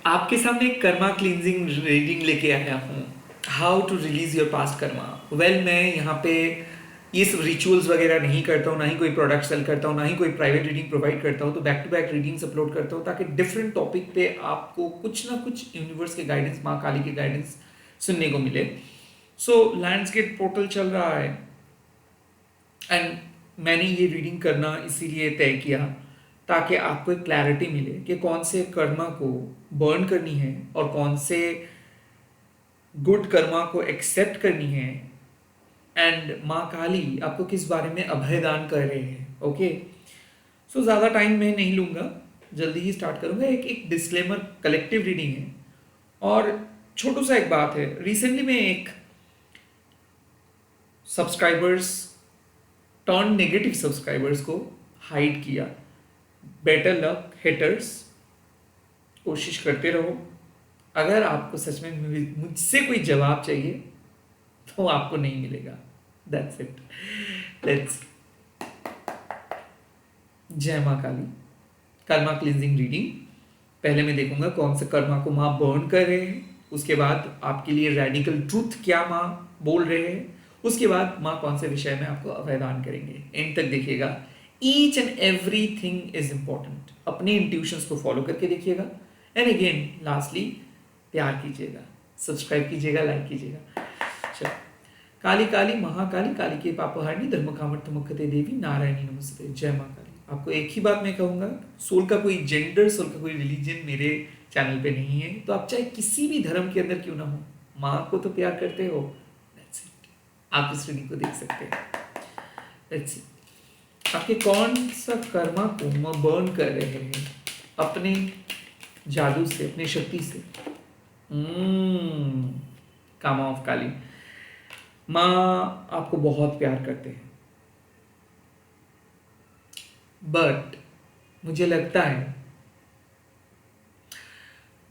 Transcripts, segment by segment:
आपके सामने एक कर्मा क्लींजिंग रीडिंग लेके आया हूँ। How to release your past karma. Well, मैं यहाँ पे ये सब रिचुअल्स वगैरह नहीं करता हूँ, ना ही कोई प्रोडक्ट सेल करता हूँ, ना ही कोई प्राइवेट रीडिंग प्रोवाइड करता हूँ। तो back to back readings upload करता हूँ ताकि डिफरेंट टॉपिक पे आपको कुछ ना कुछ यूनिवर्स के गाइडेंस, माँ काली के गाइडेंस सुनने को मिले। सो लैंड्सकेप पोर्टल चल रहा है एंड मैंने ये रीडिंग करना इसीलिए तय किया ताकि आपको एक क्लैरिटी मिले कि कौन से कर्मा को बर्न करनी है और कौन से गुड कर्मा को एक्सेप्ट करनी है। एंड माँ काली आपको किस बारे में अभय दान कर रहे हैं। ओके, सो ज़्यादा टाइम मैं नहीं लूँगा, जल्दी ही स्टार्ट करूँगा। एक एक डिस्क्लेमर, कलेक्टिव रीडिंग है। और छोटू सा एक बात है, रिसेंटली मैं एक सब्सक्राइबर्स टर्न नेगेटिव सब्सक्राइबर्स को हाइड किया। बेटर लक हिटर्स, कोशिश करते रहो। अगर आपको सच में मुझसे कोई जवाब चाहिए तो आपको नहीं मिलेगा। That's it. लेट्स। जय माँ काली। Karma cleansing reading. पहले मैं देखूंगा कौन से कर्मा को माँ बर्न कर रहे हैं, उसके बाद आपके लिए रेडिकल ट्रूथ क्या माँ बोल रहे हैं, उसके बाद माँ कौन से विषय में आपको अवैधान करेंगे। एंड तक देखिएगा। Each and every thing is important. अपने इंट्यूशंस को फॉलो करके देखिएगा। एंड अगेन लास्टली, प्यार कीजिएगा, सब्सक्राइब कीजिएगा, लाइक कीजिएगा। चलो। काली काली महाकाली, काली के पापहारिणी, धर्म कामर्थ मुखते देवी, नारायणी नमस्ते। जय माँ काली। आपको एक ही बात मैं कहूँगा, सोल का कोई जेंडर, सोल का कोई रिलीजन मेरे चैनल पे नहीं है। तो आप चाहे किसी भी धर्म के अंदर क्यों ना हो, माँ को तो प्यार करते हो। That's it. आप इस रीडिंग को देख सकते हैं। That's it. आपके कौन सा कर्मा को माँ बर्न कर रहे हैं अपने जादू से, अपनी शक्ति से। कामा ऑफ काली। माँ आपको बहुत प्यार करते हैं, बट मुझे लगता है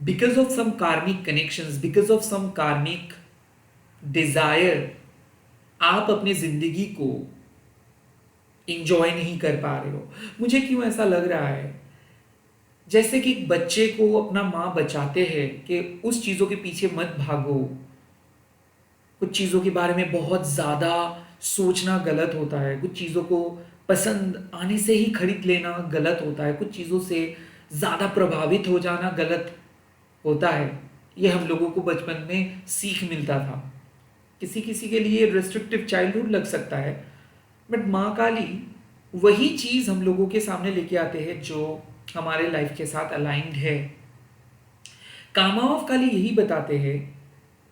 बिकॉज ऑफ सम कार्मिक कनेक्शंस, बिकॉज ऑफ सम कार्मिक डिजायर, आप अपनी जिंदगी को इंजॉय नहीं कर पा रहे हो। मुझे क्यों ऐसा लग रहा है, जैसे कि एक बच्चे को अपना माँ बचाते हैं कि उस चीजों के पीछे मत भागो, कुछ चीज़ों के बारे में बहुत ज़्यादा सोचना गलत होता है, कुछ चीज़ों को पसंद आने से ही खरीद लेना गलत होता है, कुछ चीज़ों से ज़्यादा प्रभावित हो जाना गलत होता है। ये हम लोगों को बचपन में सीख मिलता था। किसी किसी के लिए रेस्ट्रिक्टिव चाइल्डहुड लग सकता है, बट माँ काली वही चीज़ हम लोगों के सामने लेके आते हैं जो हमारे लाइफ के साथ अलाइंड है। कामा ऑफ काली यही बताते हैं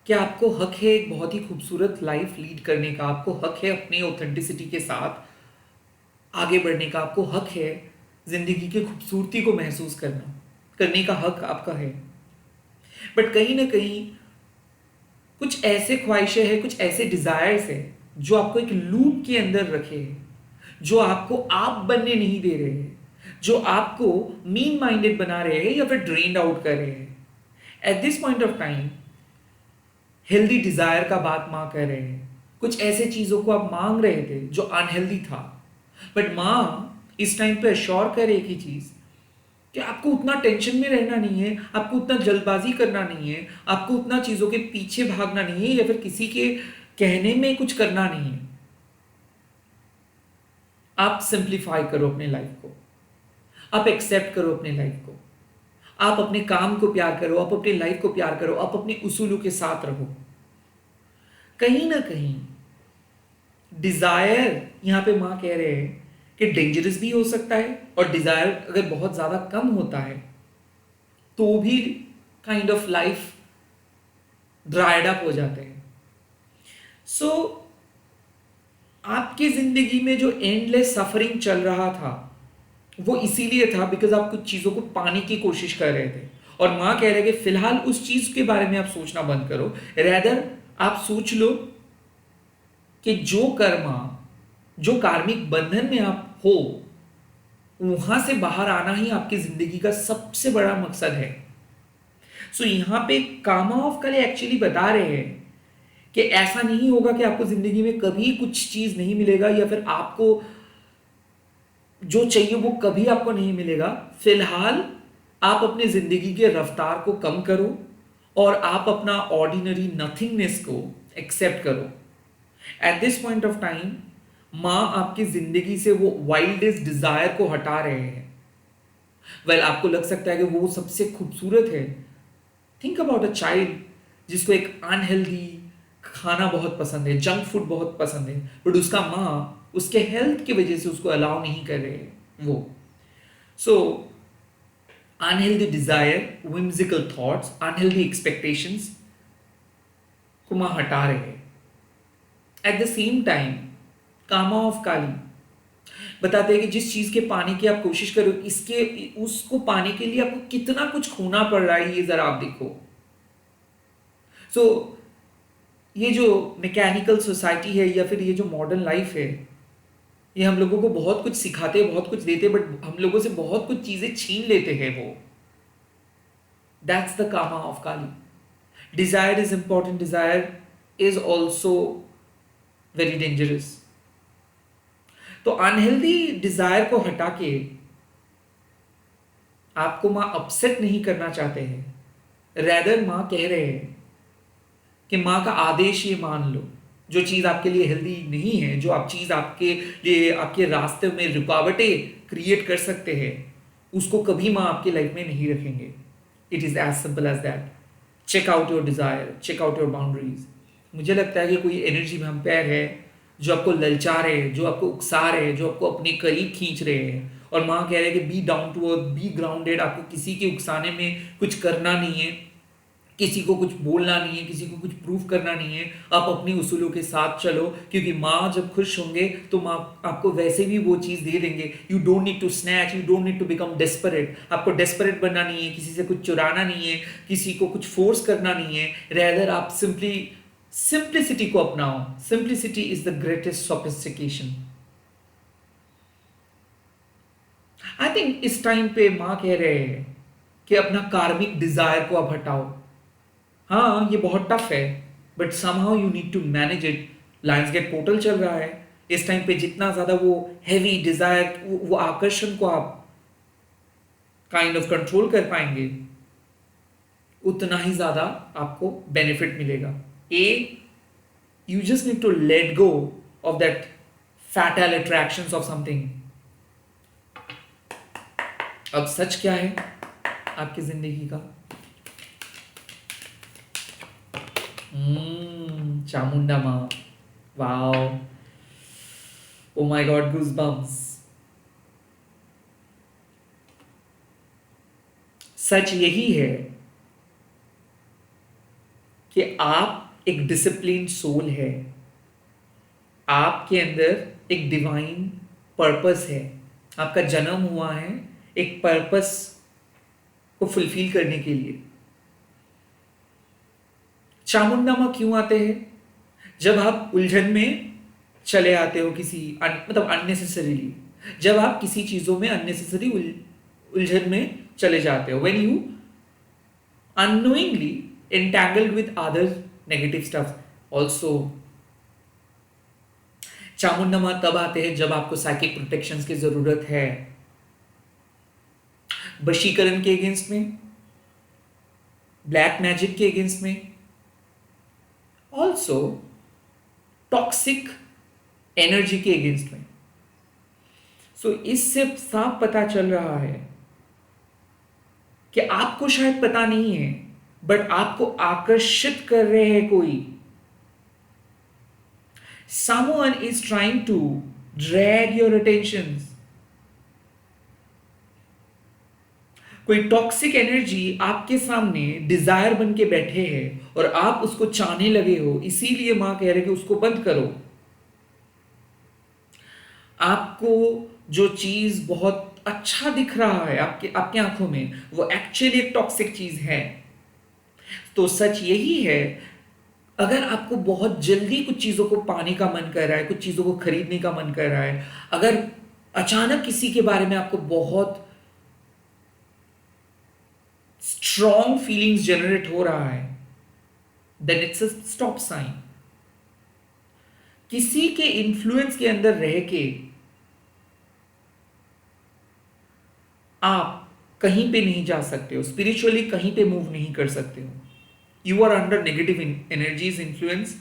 कि आपको हक है एक बहुत ही खूबसूरत लाइफ लीड करने का, आपको हक है अपनी ऑथेंटिसिटी के साथ आगे बढ़ने का, आपको हक है जिंदगी की खूबसूरती को महसूस करने का हक आपका है। बट कहीं ना कहीं कुछ ऐसे ख्वाहिशें हैं, कुछ ऐसे डिजायर्स हैं जो आपको एक लूप के अंदर रखे हैं, जो आपको आप बनने नहीं दे रहे हैं, जो आपको मीन माइंडेड बना रहे हैं या फिर ड्रेन्ड आउट कर रहे हैं। At this point of time healthy desire का बात माँ कह रहे हैं। कुछ ऐसे चीजों को आप मांग रहे थे जो अनहेल्दी था, बट माँ इस टाइम पे अश्योर करे एक ही चीज कि आपको उतना टेंशन में रहना नहीं है, आपको उतना जल्दबाजी करना नहीं है, आपको उतना चीजों के पीछे भागना नहीं है या फिर किसी के कहने में कुछ करना नहीं है। आप सिंप्लीफाई करो अपने लाइफ को, आप एक्सेप्ट करो अपने लाइफ को, आप अपने काम को प्यार करो, आप अपनी लाइफ को प्यार करो, आप अपने उसूलों के साथ रहो। कहीं ना कहीं डिजायर, यहां पे मां कह रहे हैं कि डेंजरस भी हो सकता है, और डिजायर अगर बहुत ज्यादा कम होता है तो भी kind of life dried up हो जाते हैं। सो आपकी जिंदगी में जो एंडलेस सफरिंग चल रहा था वो इसीलिए था बिकॉज आप कुछ चीजों को पाने की कोशिश कर रहे थे। और मां कह रहे हैं कि फिलहाल उस चीज के बारे में आप सोचना बंद करो, रेदर आप सोच लो कि जो कर्मा, जो कार्मिक बंधन में आप हो, वहां से बाहर आना ही आपकी जिंदगी का सबसे बड़ा मकसद है। सो यहां पे कामा ऑफ कले एक्चुअली बता रहे हैं कि ऐसा नहीं होगा कि आपको जिंदगी में कभी कुछ चीज नहीं मिलेगा या फिर आपको जो चाहिए वो कभी आपको नहीं मिलेगा। फिलहाल आप अपने जिंदगी के रफ्तार को कम करो और आप अपना ऑर्डिनरी नथिंगनेस को एक्सेप्ट करो। Eight this point of time मां आपकी जिंदगी से वो वाइल्डेस्ट डिजायर को हटा रहे हैं। आपको लग सकता है कि वो सबसे खूबसूरत है। थिंक अबाउट अ चाइल्ड जिसको एक अनहेल्दी खाना बहुत पसंद है, जंक फूड बहुत पसंद है, बट उसका माँ उसके हेल्थ की वजह से उसको अलाउ नहीं कर रहे हैं वो। So unhealthy desire, whimsical thoughts, unhealthy expectations को माँ हटा रहे हैं। एट द सेम टाइम कामा ऑफ काली बताते हैं कि जिस चीज के पाने की आप कोशिश करो, इसके उसको पाने के लिए आपको कितना कुछ खोना पड़ रहा है, ये जरा आप देखो। सो ये जो मैकेनिकल सोसाइटी है या फिर ये जो मॉडर्न लाइफ है, ये हम लोगों को बहुत कुछ सिखाते हैं, बहुत कुछ देते हैं, बट हम लोगों से बहुत कुछ चीजें छीन लेते हैं वो। That's the karma of Kali. Desire is important, desire is also very dangerous. तो अनहेल्दी डिजायर को हटा के आपको मां अपसेट नहीं करना चाहते हैं, रैदर मां कह रहे हैं कि मां का आदेश ये मान लो, जो चीज आपके लिए हेल्दी नहीं है, जो आप चीज आपके लिए आपके रास्ते में रुकावटें क्रिएट कर सकते हैं, उसको कभी मां आपकी लाइफ में नहीं रखेंगे। It is as simple as that. Check out your desire, check out your boundaries. मुझे लगता है कि कोई एनर्जी वैम्पायर है जो आपको ललचा रहे हैं, जो आपको उकसा रहे हैं, जो आपको अपने करीब खींच रहे हैं, और मां कह रहे हैं कि be down to earth, be grounded. आपको किसी के उकसाने में कुछ करना नहीं है, किसी को कुछ बोलना नहीं है, किसी को कुछ प्रूफ करना नहीं है। आप अपनी उसूलों के साथ चलो, क्योंकि माँ जब खुश होंगे तो माँ आपको वैसे भी वो चीज़ दे देंगे। You don't need to snatch, you don't need to become desperate. आपको डेस्परेट बनना नहीं है, किसी से कुछ चुराना नहीं है, किसी को कुछ फोर्स करना नहीं है। रेदर आप सिंपली सिंप्लिसिटी को अपनाओ। Simplicity is the greatest sophistication. I think इस टाइम पे माँ कह रहे हैं कि अपना कार्मिक डिजायर को अब हटाओ। हाँ, ये बहुत टफ है, but somehow you need to manage it. Lions gate portal चल रहा है इस टाइम पे। जितना ज्यादा वो हैवी डिजायर, वो आकर्षण को आप काइंड ऑफ कंट्रोल कर पाएंगे, उतना ही ज्यादा आपको बेनिफिट मिलेगा। You just need to let go of that fatal attractions of something. अब सच क्या है आपकी जिंदगी का? चामुंडा माँ, wow, oh my God, goosebumps. सच यही है कि आप एक डिसिप्लिन सोल है, आपके अंदर एक डिवाइन पर्पस है। आपका जन्म हुआ है एक पर्पस को फुलफिल करने के लिए। चामुंडा माँ क्यों आते हैं? जब आप उलझन में चले आते हो, किसी मतलब अननेसेसरीली, जब आप किसी चीजों में अननेसेसरी उलझन में चले जाते हो, when you unknowingly entangled with other negative stuff also। Chamunda माँ तब आते हैं जब आपको साइकिक प्रोटेक्शंस की जरूरत है, वशीकरण के अगेंस्ट में, ब्लैक मैजिक के अगेंस्ट में, ऑल्सो टॉक्सिक एनर्जी के अगेंस्ट में। सो इससे साफ पता चल रहा है कि आपको शायद पता नहीं है, बट आपको आकर्षित कर रहे हैं कोई। Someone is trying to drag your attention। कोई टॉक्सिक एनर्जी आपके सामने डिजायर बन के बैठे हैं और आप उसको चाहने लगे हो। इसीलिए मां कह रहे कि उसको बंद करो। आपको जो चीज बहुत अच्छा दिख रहा है आपके आंखों में, वो एक्चुअली एक टॉक्सिक चीज है। तो सच यही है, अगर आपको बहुत जल्दी कुछ चीजों को पाने का मन कर रहा है, कुछ चीजों को खरीदने का मन कर रहा है, अगर अचानक किसी के बारे में आपको बहुत स्ट्रॉन्ग फीलिंग्स जनरेट हो रहा है, then it's a stop sign. किसी के इन्फ्लुएंस के अंदर रह के आप कहीं पे नहीं जा सकते हो, स्पिरिचुअली कहीं पे मूव नहीं कर सकते हो। You are under negative energies influence,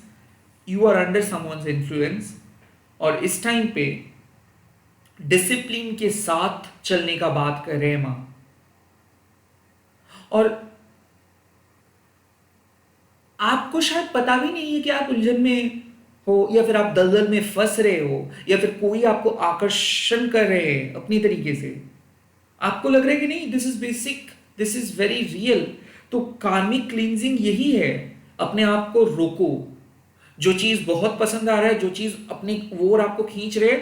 you are under someone's influence, और इस टाइम पे डिसिप्लिन के साथ चलने का बात कर रहे हैं मां। और आपको शायद पता भी नहीं है कि आप उलझन में हो, या फिर आप दलदल में फंस रहे हो, या फिर कोई आपको आकर्षण कर रहे हैं अपनी तरीके से। आपको लग रहा है कि नहीं, this is basic, this is very real. तो कार्मिक क्लींजिंग यही है, अपने आप को रोको। जो चीज बहुत पसंद आ रहा है, जो चीज अपनी ओर आपको खींच रहे,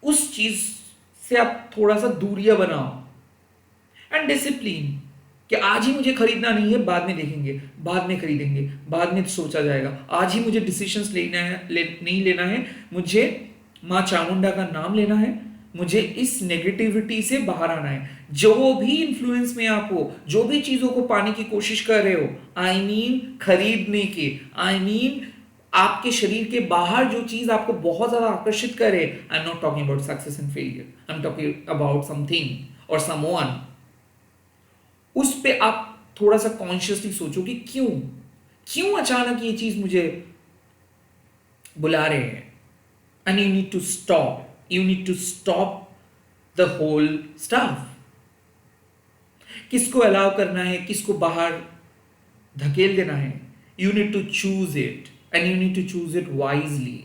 उस चीज से आप थोड़ा सा दूरियां बनाओ। एंड डिसिप्लिन, कि आज ही मुझे खरीदना नहीं है, बाद में देखेंगे, बाद में खरीदेंगे, बाद में सोचा जाएगा। आज ही मुझे डिसीजंस लेना है, नहीं लेना है, मुझे मां चामुंडा का नाम लेना है, मुझे इस नेगेटिविटी से बाहर आना है। जो भी इंफ्लुएंस में आप हो, जो भी चीजों को पाने की कोशिश कर रहे हो, आई मीन खरीदने के, आई मीन आपके शरीर के बाहर जो चीज आपको बहुत ज्यादा आकर्षित करे, I am not talking about success and failure, I am talking about something और समवन, उस पे आप थोड़ा सा कॉन्शियसली सोचो कि क्यों क्यों अचानक ये चीज मुझे बुला रहे हैं। And you need to stop, you need to stop the whole stuff. किसको अलाउ करना है, किसको बाहर धकेल देना है, you need to choose it, and you need to choose it wisely.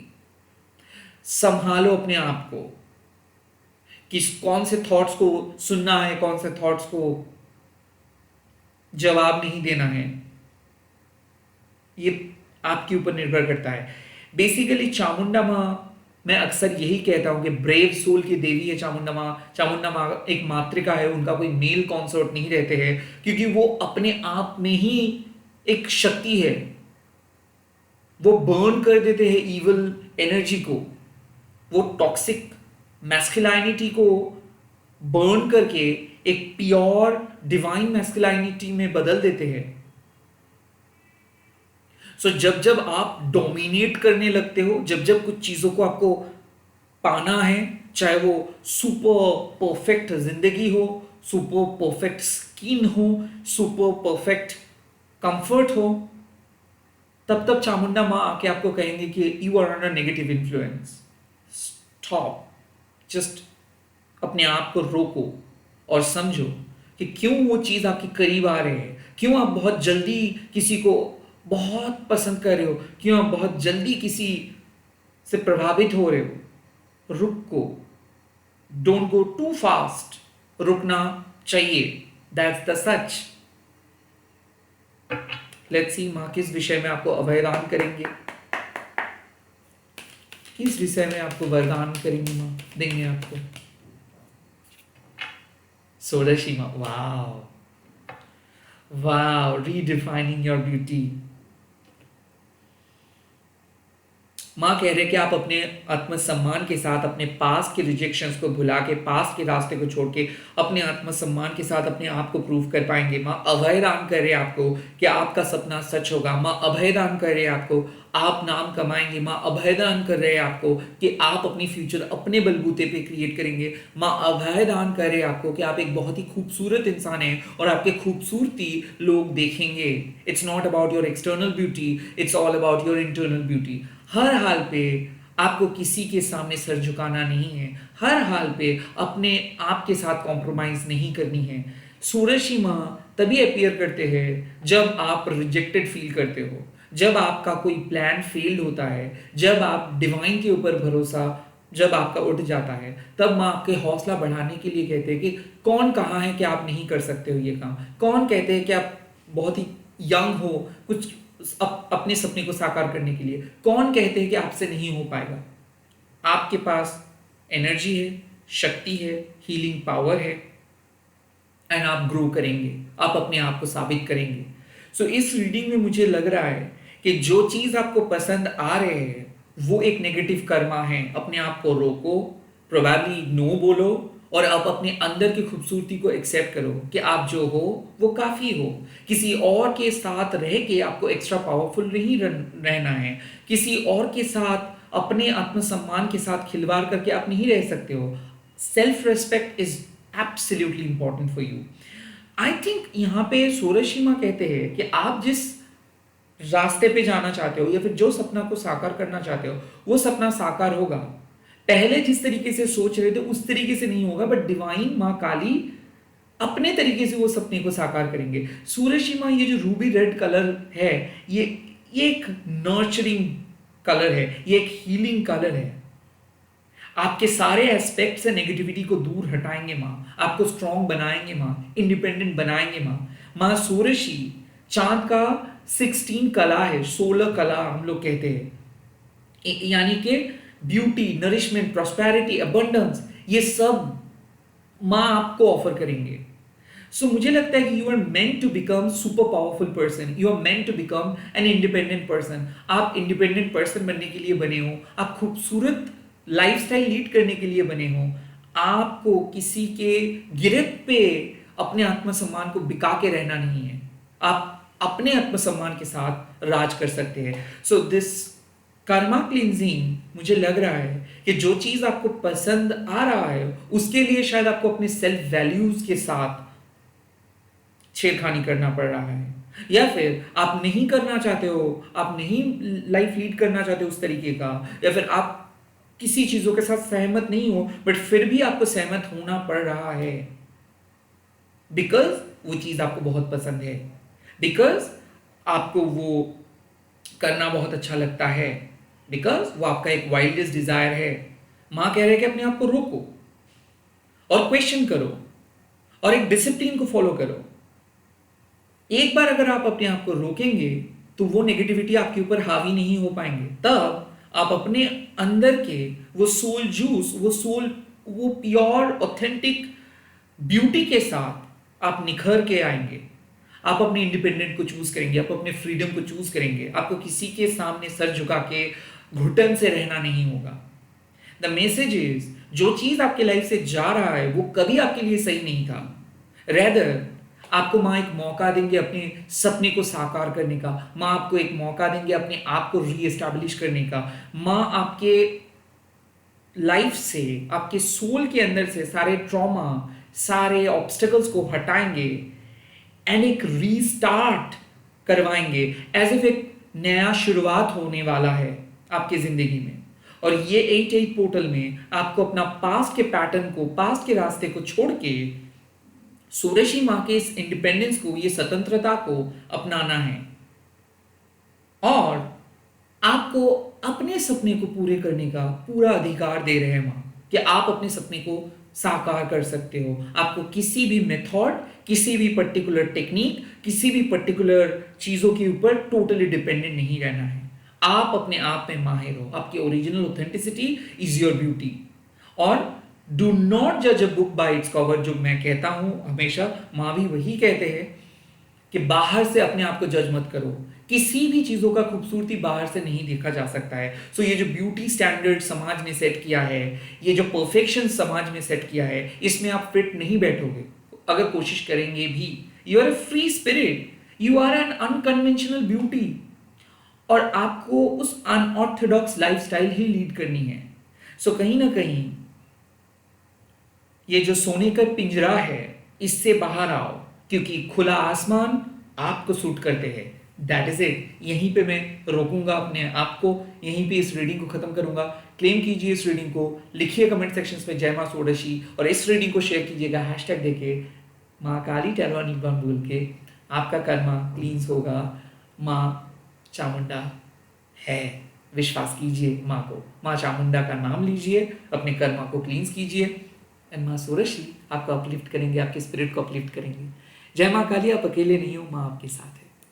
संभालो अपने आप को कि कौन से थॉट्स को सुनना है, कौन से थॉट्स को जवाब नहीं देना है, ये आपके ऊपर निर्भर करता है। बेसिकली चामुंडा मां, मैं अक्सर यही कहता हूं कि ब्रेव सोल की देवी है चामुंडा मां। चामुंडा मां एक मातृका है, उनका कोई मेल कॉन्सोर्ट नहीं रहते हैं, क्योंकि वो अपने आप में ही एक शक्ति है। वो बर्न कर देते हैं इविल एनर्जी को, वो टॉक्सिक मैस्कुलिनिटी को बर्न करके एक प्योर डिवाइन मैस्कुलिनिटी में बदल देते हैं। सो जब जब आप डोमिनेट करने लगते हो, जब जब कुछ चीजों को आपको पाना है, चाहे वो सुपर परफेक्ट जिंदगी हो, सुपर परफेक्ट स्किन हो, सुपर परफेक्ट कंफर्ट हो, तब तब चामुंडा मां आके आपको कहेंगे कि you are under negative influence, stop, just अपने आप को रोको और समझो कि क्यों वो चीज आपके करीब आ रहे हैं, क्यों आप बहुत जल्दी किसी को बहुत पसंद कर रहे हो, क्यों आप बहुत जल्दी किसी से प्रभावित हो रहे हो। रुको, डोंट गो टू फास्ट, रुकना चाहिए, that's the such. Let's see मां किस विषय में आपको अभयदान करेंगे, किस विषय में आपको वरदान करेंगे, मां देंगे आपको। Sodashi Ma, wow, wow, redefining your beauty. माँ कह रहे कि आप अपने आत्मसम्मान के साथ अपने पास के रिजेक्शंस को भुला के, पास के रास्ते को छोड़ के अपने आत्मसम्मान के साथ अपने आप को प्रूव कर पाएंगे। माँ अभय दान कर रहे हैं आपको कि आपका सपना सच होगा। माँ अभय दान कर रहे हैं आपको, आप नाम कमाएंगे। माँ अभय दान कर रहे हैं आपको कि आप अपनी फ्यूचर अपने बलबूते पे क्रिएट करेंगे। माँ अभय दान कर रहे हैं आपको कि आप एक बहुत ही खूबसूरत इंसान हैं और आपके खूबसूरती लोग देखेंगे। It's not about your external beauty, it's all about your internal beauty. हर हाल पे आपको किसी के सामने सर झुकाना नहीं है, हर हाल पे अपने आप के साथ कॉम्प्रोमाइज नहीं करनी है। सूरज माँ तभी अपीयर करते हैं जब आप रिजेक्टेड फील करते हो, जब आपका कोई प्लान फेल्ड होता है, जब आप डिवाइन के ऊपर भरोसा जब आपका उठ जाता है, तब माँ आपके हौसला बढ़ाने के लिए कहते हैं कि कौन कहाँ है कि आप नहीं कर सकते हो ये काम, कौन कहते हैं कि आप बहुत ही यंग हो कुछ अपने सपने को साकार करने के लिए, कौन कहते हैं कि आपसे नहीं हो पाएगा। आपके पास एनर्जी है, शक्ति है, हीलिंग पावर है, एंड आप ग्रो करेंगे, आप अपने आप को साबित करेंगे। सो इस रीडिंग में मुझे लग रहा है कि जो चीज आपको पसंद आ रहे हैं वो एक नेगेटिव कर्मा है। अपने आप को रोको, प्रोबेबली नो बोलो और आप अपने अंदर की खूबसूरती को एक्सेप्ट करो कि आप जो हो वो काफ़ी हो। किसी और के साथ रह के आपको एक्स्ट्रा पावरफुल नहीं रहना है, किसी और के साथ अपने आत्मसम्मान के साथ खिलवाड़ करके आप नहीं रह सकते हो। Self respect is absolutely important for you. I think यहाँ पे सोरशीमा कहते हैं कि आप जिस रास्ते पे जाना चाहते हो या फिर जो सपना को साकार करना चाहते हो वो सपना साकार होगा। पहले जिस तरीके से सोच रहे थे उस तरीके से नहीं होगा, बट डिवाइन माँ काली अपने तरीके से वो सपने को साकार करेंगे। सूर्यसीमा ये जो रूबी रेड कलर है, ये एक नर्चरिंग कलर है, ये एक हीलिंग कलर है। आपके सारे एस्पेक्ट से नेगेटिविटी को दूर हटाएंगे माँ, आपको स्ट्रांग बनाएंगे माँ, इंडिपेंडेंट बनाएंगे माँ। माँ सूर्यशी चांद का 16 कला है, 16 कला हम लोग कहते हैं, यानी कि ब्यूटी, नरिशमेंट, प्रॉस्पेरिटी, अबंडेंस, ये सब माँ आपको ऑफर करेंगे। सो मुझे लगता है कि you are meant to become super powerful person, you are meant to become an independent person. आप इंडिपेंडेंट पर्सन बनने के लिए बने हो, आप खूबसूरत लाइफस्टाइल लीड करने के लिए बने हो। आपको किसी के गिरफ्त पे अपने आत्मसम्मान को बिका के रहना नहीं है, आप अपने आत्मसम्मान के साथ राज कर सकते हैं। सो दिस कर्मा क्लींजिंग, मुझे लग रहा है कि जो चीज आपको पसंद आ रहा है उसके लिए शायद आपको अपने सेल्फ वैल्यूज के साथ छेड़खानी करना पड़ रहा है, या फिर आप नहीं करना चाहते हो, आप नहीं लाइफ लीड करना चाहते उस तरीके का, या फिर आप किसी चीजों के साथ सहमत नहीं हो बट फिर भी आपको सहमत होना पड़ रहा है बिकॉज वो चीज आपको बहुत पसंद है, बिकॉज आपको वो करना बहुत अच्छा लगता है, बिकॉज वो आपका एक वाइल्डेस्ट डिजायर है। मां कह रहे हैं कि अपने आप को रोको और क्वेश्चन करो और एक डिसिप्लिन को फॉलो करो। एक बार अगर आप अपने आप को रोकेंगे तो वो नेगेटिविटी आपके ऊपर हावी नहीं हो पाएंगे, तब आप अपने अंदर के वो सोल जूस, वो प्योर ऑथेंटिक ब्यूटी के साथ आप निखर के आएंगे। आप अपने इंडिपेंडेंट को चूज करेंगे, आप अपने फ्रीडम को चूज करेंगे, आपको किसी के सामने सर झुका के घुटन से रहना नहीं होगा। द मैसेज इज, जो चीज आपके लाइफ से जा रहा है वो कभी आपके लिए सही नहीं था, रेदर आपको माँ एक मौका देंगे अपने सपने को साकार करने का, माँ आपको एक मौका देंगे अपने आप को रीएस्टैब्लिश करने का। माँ आपके लाइफ से, आपके सोल के अंदर से सारे ट्रॉमा, सारे ऑब्स्टेकल्स को हटाएंगे एंड एक रीस्टार्ट करवाएंगे, एज इफ एक नया शुरुआत होने वाला है आपकी जिंदगी में। और ये 88 पोर्टल में आपको अपना पास्ट के पैटर्न को, पास्ट के रास्ते को छोड़ के सूर्यशी माँ के इस इंडिपेंडेंस को, ये स्वतंत्रता को अपनाना है और आपको अपने सपने को पूरे करने का पूरा अधिकार दे रहे हैं माँ, कि आप अपने सपने को साकार कर सकते हो। आपको किसी भी मेथड, किसी भी पर्टिकुलर टेक्निक, किसी भी पर्टिकुलर चीजों के ऊपर टोटली डिपेंडेंट नहीं रहना है। आप अपने आप में माहिर हो, आपकी original authenticity is your beauty. और डू नॉट जज a book by its cover, जो मैं कहता हूं हमेशा, माँ भी वही कहते हैं कि बाहर से अपने आप को जज मत करो। किसी भी चीजों का खूबसूरती बाहर से नहीं देखा जा सकता है। सो ये जो ब्यूटी स्टैंडर्ड समाज ने सेट किया है, ये जो परफेक्शन समाज में सेट किया है, इसमें आप फिट नहीं बैठोगे अगर कोशिश करेंगे भी। You are a free spirit, you are an unconventional beauty, और आपको उस अनऑर्थोडॉक्स लाइफस्टाइल ही लीड करनी है। सो कहीं ना कहीं ये जो सोने का पिंजरा है, इससे बाहर आओ, क्योंकि खुला आसमान आपको सूट करते हैं। That is it. यहीं पे मैं रोकूंगा अपने आप को, यहीं पे इस रीडिंग को खत्म करूंगा। क्लेम कीजिए इस रीडिंग को, लिखिए कमेंट सेक्शंस में जय मां सोडशी, और इस रीडिंग को शेयर कीजिएगा हैशटैग देके माँ काली टैरो निब्बान बोल के। आपका कर्मा क्लींस होगा, माँ चामुंडा है, विश्वास कीजिए माँ को, माँ चामुंडा का नाम लीजिए, अपने कर्मा को क्लींस कीजिए, एंड माँ सूरजशी आपको अपलिफ्ट करेंगे, आपके स्पिरिट को अपलिफ्ट करेंगे। जय माँ काली, आप अकेले नहीं हो, माँ आपके साथ है।